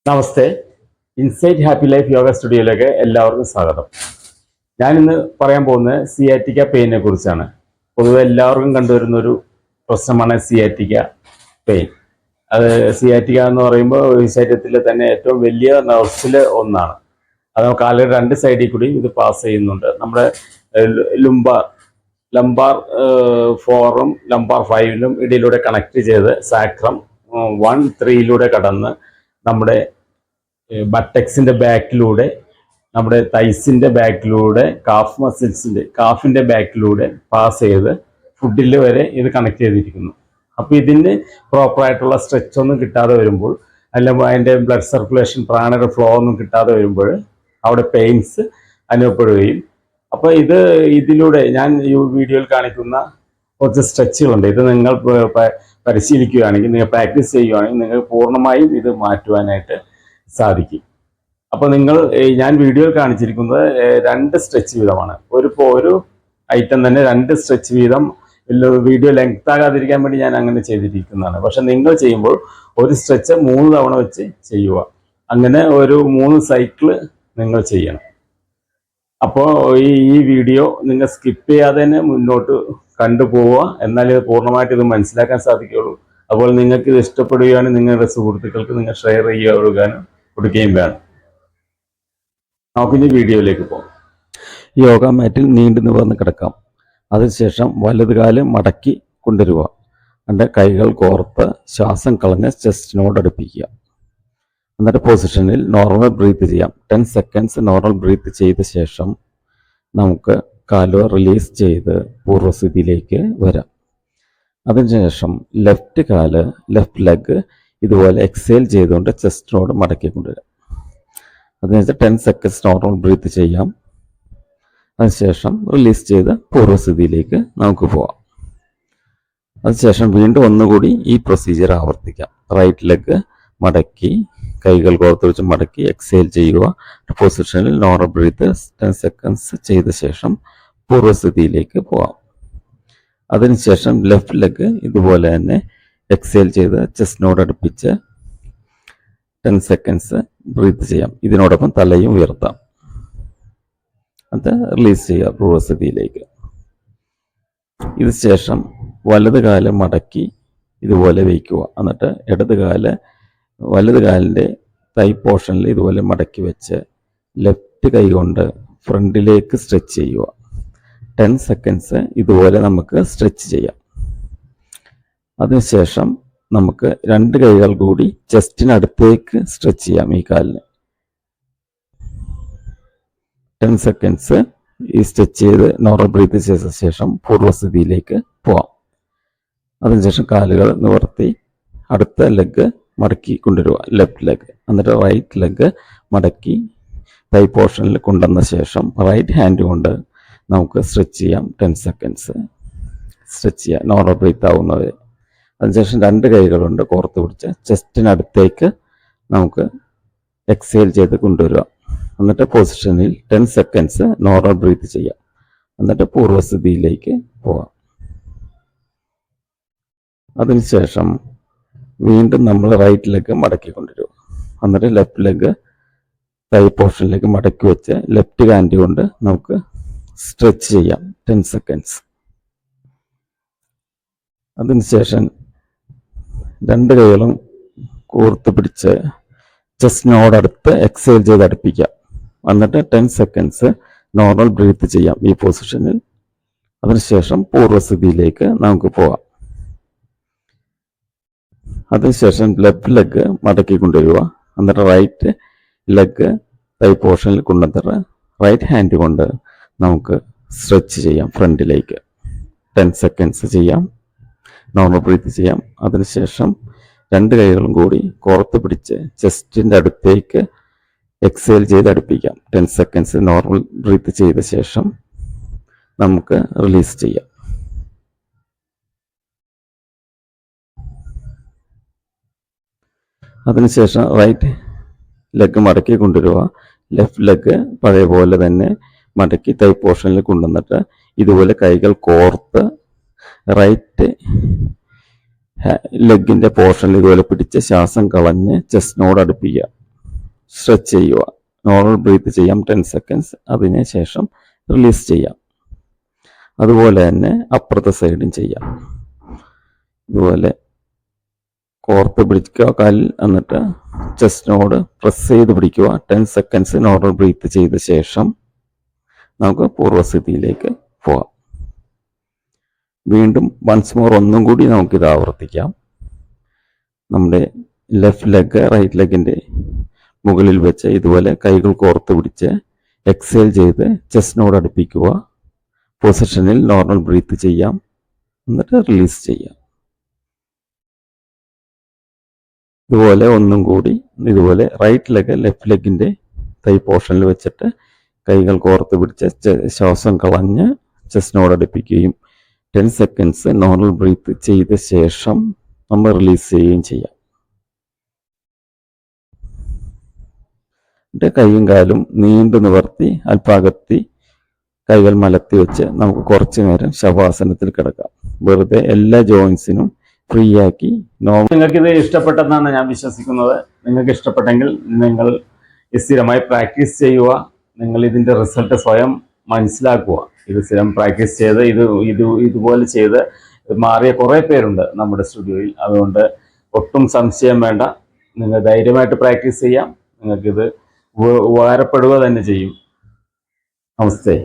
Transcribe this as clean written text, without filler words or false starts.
നമസ്തേ. Insight happy life yoga സ്റ്റുഡിയോയിലേക്ക് എല്ലാവർക്കും സ്വാഗതം. ഞാനിന്ന് പറയാൻ പോകുന്നത് സിയാറ്റിക്ക പെയിനെ കുറിച്ചാണ്. പൊതുവെ എല്ലാവർക്കും കണ്ടുവരുന്ന ഒരു പ്രശ്നമാണ് സിയാറ്റിക്ക പെയിൻ. അത് സിയാറ്റിക്ക എന്ന് പറയുമ്പോൾ ശരീരത്തിലെ തന്നെ ഏറ്റവും വലിയ നർവ്സിൽ ഒന്നാണ്. അത് കാലിൽ രണ്ട് സൈഡിൽ കൂടി ഇത് പാസ് ചെയ്യുന്നുണ്ട്. നമ്മുടെ ലംബാർ 4-ഉം ലംബാർ 5-ലും ഇടയിലൂടെ കണക്ട് ചെയ്ത് സാക്രം 1-3 കടന്ന് നമ്മുടെ ബട്ടക്സിന്റെ ബാക്കിലൂടെ, നമ്മുടെ തൈസിന്റെ ബാക്കിലൂടെ, കാഫിന്റെ ബാക്കിലൂടെ പാസ് ചെയ്ത് ഫുഡിൽ വരെ ഇത് കണക്ട് ചെയ്തിരിക്കുന്നു. അപ്പോൾ ഇതിന് പ്രോപ്പറായിട്ടുള്ള സ്ട്രെച്ച് ഒന്നും കിട്ടാതെ വരുമ്പോൾ, അല്ലെങ്കിൽ അതിൻ്റെ ബ്ലഡ് സർക്കുലേഷൻ, പ്രാണയുടെ ഫ്ലോ ഒന്നും കിട്ടാതെ വരുമ്പോൾ അവിടെ പെയിൻസ് അനുഭവപ്പെടുകയും, അപ്പോൾ ഇതിലൂടെ ഞാൻ ഈ വീഡിയോയിൽ കാണിക്കുന്ന കുറച്ച് സ്ട്രെച്ചുകളുണ്ട്. ഇത് നിങ്ങൾ പരിശീലിക്കുകയാണെങ്കിൽ, നിങ്ങൾ പ്രാക്ടീസ് ചെയ്യുകയാണെങ്കിൽ നിങ്ങൾക്ക് പൂർണ്ണമായും ഇത് മാറ്റുവാനായിട്ട് സാധിക്കും. അപ്പോൾ ഞാൻ വീഡിയോയിൽ കാണിച്ചിരിക്കുന്നത് 2 സ്ട്രെച്ച് വീതമാണ്. ഒരു ഐറ്റം തന്നെ 2 സ്ട്രെച്ച് വീതം. വീഡിയോ ലെങ്ത് ആകാതിരിക്കാൻ വേണ്ടി ഞാൻ അങ്ങനെ ചെയ്തിരിക്കുന്നതാണ്. പക്ഷെ നിങ്ങൾ ചെയ്യുമ്പോൾ ഒരു സ്ട്രെച്ച് 3 തവണ വെച്ച് ചെയ്യുക. അങ്ങനെ ഒരു 3 സൈക്കിള് നിങ്ങൾ ചെയ്യണം. അപ്പോൾ ഈ വീഡിയോ നിങ്ങൾ സ്കിപ്പ് ചെയ്യാതെ തന്നെ മുന്നോട്ട് കണ്ടുപോവുക. എന്നാലേ ഇത് പൂർണ്ണമായിട്ട് ഇത് മനസ്സിലാക്കാൻ സാധിക്കുകയുള്ളൂ. അതുപോലെ നിങ്ങൾക്ക് ഇത് ഇഷ്ടപ്പെടുകയാണെങ്കിൽ നിങ്ങളുടെ സുഹൃത്തുക്കൾക്ക് നിങ്ങൾ ഷെയർ കൊടുക്കുകയും വേണം. നമുക്കിനി വീഡിയോയിലേക്ക് പോകാം. യോഗ മാറ്റിൽ നീണ്ടു നിവർന്ന് കിടക്കാം. അതിനുശേഷം വലതുകാല് മടക്കി കൊണ്ടുവരിക. എൻ്റെ കൈകൾ കോർത്ത് ശ്വാസം കളഞ്ഞ് ചെസ്റ്റിനോട് അടുപ്പിക്കുക. എന്നിട്ട് പൊസിഷനിൽ നോർമൽ ബ്രീത്ത് ചെയ്യാം. 10 സെക്കൻഡ്സ് നോർമൽ ബ്രീത്ത് ചെയ്ത ശേഷം നമുക്ക് കാലുകൾ റിലീസ് ചെയ്ത് പൂർവ്വസ്ഥിതിയിലേക്ക് വരാം. അതിനുശേഷം ലെഫ്റ്റ് ലെഗ് ഇതുപോലെ എക്സേൽ ചെയ്തുകൊണ്ട് ചെസ്റ്റിനോട് മടക്കി കൊണ്ടുവരാം. അതിനുശേഷം 10 സെക്കൻഡ്സ് നോർമൽ ബ്രീത്ത് ചെയ്യാം. അതിനുശേഷം റിലീസ് ചെയ്ത് പൂർവ്വസ്ഥിതിയിലേക്ക് നമുക്ക് പോവാം. അതിനുശേഷം വീണ്ടും ഒന്നുകൂടി ഈ പ്രൊസീജിയർ ആവർത്തിക്കാം. റൈറ്റ് ലെഗ് മടക്കി, കൈകൾ കോർത്ത് വെച്ച് മടക്കി എക്സേൽ ചെയ്യുക. പൊസിഷനിൽ നോർമൽ ബ്രീത്ത് 10 സെക്കൻഡ്സ് ചെയ്ത ശേഷം പൂർവ്വസ്ഥിതിയിലേക്ക് പോവാം. അതിനുശേഷം ലെഫ്റ്റ് ലെഗ് ഇതുപോലെ തന്നെ എക്സേൽ ചെയ്ത് ചെസ്റ്റിനോട് അടുപ്പിച്ച് 10 സെക്കൻഡ്സ് ബ്രീത്ത് ചെയ്യാം. ഇതിനോടൊപ്പം തലയും ഉയർത്താം. അത് റിലീസ് ചെയ്യുക പൂർവ്വസ്ഥിതിയിലേക്ക്. ഇതിനുശേഷം വലത് കാല് മടക്കി ഇതുപോലെ വയ്ക്കുക. എന്നിട്ട് വലത് കാലിൻ്റെ തൈ പോർഷനിൽ ഇതുപോലെ മടക്കി വെച്ച് ലെഫ്റ്റ് കൈ കൊണ്ട് ഫ്രണ്ടിലേക്ക് സ്ട്രെച്ച് ചെയ്യുക. 10 സെക്കൻഡ്സ് ഇതുപോലെ നമുക്ക് സ്ട്രെച്ച് ചെയ്യാം. അതിനുശേഷം നമുക്ക് 2 കൈകൾ കൂടി ചെസ്റ്റിനടുത്തേക്ക് സ്ട്രെച്ച് ചെയ്യാം. ഈ കാലിന് 10 സെക്കൻഡ്സ് ഈ സ്ട്രെച്ച് ചെയ്ത് നോർമൽ ബ്രീത്ത് ചെയ്ത ശേഷം പൂർവ്വസ്ഥിതിയിലേക്ക് പോവാം. അതിനുശേഷം കാലുകൾ നിവർത്തി അടുത്ത ലെഗ് മടക്കി കൊണ്ടുവരിക, ലെഫ്റ്റ് ലെഗ്. എന്നിട്ട് റൈറ്റ് ലെഗ് മടക്കി തൈ പോർഷനിൽ കൊണ്ടുവന്ന ശേഷം റൈറ്റ് ഹാൻഡ് കൊണ്ട് നമുക്ക് സ്ട്രെച്ച് ചെയ്യാം. 10 സെക്കൻഡ്സ് സ്ട്രെച്ച് ചെയ്യാം നോർമൽ ബ്രീത്ത് ആവുന്നവരെ. അതിനുശേഷം 2 കൈകളുണ്ട് കോർത്ത് പിടിച്ച് ചെസ്റ്റിനടുത്തേക്ക് നമുക്ക് എക്സേൽ ചെയ്ത് കൊണ്ടുവരിക. എന്നിട്ട് പൊസിഷനിൽ 10 സെക്കൻഡ്സ് നോർമൽ ബ്രീത്ത് ചെയ്യാം. എന്നിട്ട് പൂർവ്വസ്ഥിതിയിലേക്ക് പോവാം. അതിനുശേഷം വീണ്ടും നമ്മൾ റൈറ്റ് ലെഗ് മടക്കി കൊണ്ടുവരിക. എന്നിട്ട് ലെഫ്റ്റ് ലെഗ് തൈ പോർഷനിലേക്ക് മടക്കി വെച്ച് ലെഫ്റ്റ് ഹാൻഡ് കൊണ്ട് നമുക്ക് സ്ട്രെച്ച് ചെയ്യാം 10 സെക്കൻഡ്സ്. അതിനുശേഷം 2 കൈകളും കോർത്ത് പിടിച്ച് ചെസ്റ്റിനോടടുത്ത് എക്സേൽ ചെയ്ത് അടുപ്പിക്കാം. എന്നിട്ട് 10 സെക്കൻഡ്സ് നോർമൽ ബ്രീത്ത് ചെയ്യാം ഈ പൊസിഷനിൽ. അതിനുശേഷം പൂർവ്വസ്ഥിതിയിലേക്ക് നമുക്ക് പോവാം. അതിനുശേഷം ലെഫ്റ്റ് ലെഗ് മടക്കി കൊണ്ടുവരിക. എന്നിട്ട് റൈറ്റ് ലെഗ് തൈ പോർഷനിൽ കൊണ്ടുവന്നിട്ട് റൈറ്റ് ഹാൻഡ് കൊണ്ട് നമുക്ക് സ്ട്രെച്ച് ചെയ്യാം ഫ്രണ്ടിലേക്ക്. 10 സെക്കൻഡ്സ് ചെയ്യാം, നോർമൽ ബ്രീത്ത് ചെയ്യാം. അതിനുശേഷം 2 കൈകളും കൂടി കോർത്ത് പിടിച്ച് ചെസ്റ്റിൻ്റെ അടുത്തേക്ക് എക്സേൽ ചെയ്ത് അടുപ്പിക്കാം. 10 സെക്കൻഡ്സ് നോർമൽ ബ്രീത്ത് ചെയ്ത ശേഷം നമുക്ക് റിലീസ് ചെയ്യാം. അതിനുശേഷം റൈറ്റ് ലെഗ് മടക്കി കൊണ്ടുവരിക. ലെഫ്റ്റ് ലെഗ് പഴയ പോലെ തന്നെ മടക്കി തൈ പോർഷനിൽ കൊണ്ടുവന്നിട്ട് ഇതുപോലെ കൈകൾ കോർത്ത് റൈറ്റ് ലെഗിൻ്റെ പോർഷനിൽ ഇതുപോലെ പിടിച്ച് ശ്വാസം കളഞ്ഞ് ചെസ്റ്റിനോട് അടുപ്പിക്കുക. സ്ട്രെച്ച് ചെയ്യുക. നോർമൽ ബ്രീത്ത് ചെയ്യാം 10 സെക്കൻഡ്സ്. അതിന് ശേഷം റിലീസ് ചെയ്യാം. അതുപോലെ തന്നെ അപ്പുറത്തെ സൈഡും ചെയ്യാം. ഇതുപോലെ കോർത്ത് പിടിക്കുക കാലിൽ, എന്നിട്ട് ചെസ്റ്റിനോട് പ്രസ് ചെയ്ത് പിടിക്കുക. 10 സെക്കൻഡ്സ് നോർമൽ ബ്രീത്ത് ചെയ്ത ശേഷം നമുക്ക് പൂർവ്വസ്ഥിതിയിലേക്ക് പോവാം. വീണ്ടും വൺസ് മോർ ഒന്നും കൂടി നമുക്കിത് ആവർത്തിക്കാം. നമ്മുടെ ലെഫ്റ്റ് ലെഗ് റൈറ്റ് ലെഗിൻ്റെ മുകളിൽ വെച്ച് ഇതുപോലെ കൈകൾ കോർത്ത് പിടിച്ച് എക്സേൽ ചെയ്ത് ചെസ്റ്റിനോട് അടുപ്പിക്കുക. പൊസിഷനിൽ നോർമൽ ബ്രീത്ത് ചെയ്യാം, എന്നിട്ട് റിലീസ് ചെയ്യാം. ഇതുപോലെ ഒന്നും കൂടി ഇതുപോലെ റൈറ്റ് ലെഗ് ലെഫ്റ്റ് ലെഗിൻ്റെ തൈ പോർഷനിൽ വെച്ചിട്ട് കൈകൾ കോർത്ത് പിടിച്ച് ശ്വാസം കളഞ്ഞ് ചെസ്റ്റിനോട് അടുപ്പിക്കുകയും 10 സെക്കൻഡ്സ് നോർമൽ ബ്രീത്ത് ചെയ്ത ശേഷം നമ്മൾ റിലീസ് ചെയ്യുകയും ചെയ്യാം. എന്നിട്ട് കൈയും കാലും നീണ്ടു നിവർത്തി അല്പാകത്തി കൈകൾ മലത്തി വെച്ച് നമുക്ക് കുറച്ചു നേരം ശവാസനത്തിൽ കിടക്കാം. വെറുതെ എല്ലാ ജോയിൻസിനും ഫ്രീ ആക്കി നിങ്ങൾക്കിത് ഇഷ്ടപ്പെട്ടെന്നാണ് ഞാൻ വിശ്വസിക്കുന്നത്. നിങ്ങൾക്ക് ഇഷ്ടപ്പെട്ടെങ്കിൽ നിങ്ങൾ സ്ഥിരമായി പ്രാക്ടീസ് ചെയ്യുക. നിങ്ങൾ ഇതിൻ്റെ റിസൾട്ട് സ്വയം മനസ്സിലാക്കുക. ഇത് സ്ഥിരം പ്രാക്ടീസ് ചെയ്ത് ഇതുപോലെ ചെയ്ത് മാറിയ കുറേ പേരുണ്ട് നമ്മുടെ സ്റ്റുഡിയോയിൽ. അതുകൊണ്ട് ഒട്ടും സംശയം വേണ്ട. നിങ്ങൾ ധൈര്യമായിട്ട് പ്രാക്ടീസ് ചെയ്യാം. നിങ്ങൾക്കിത് ഉപകാരപ്പെടുക തന്നെ ചെയ്യും. നമസ്തേ.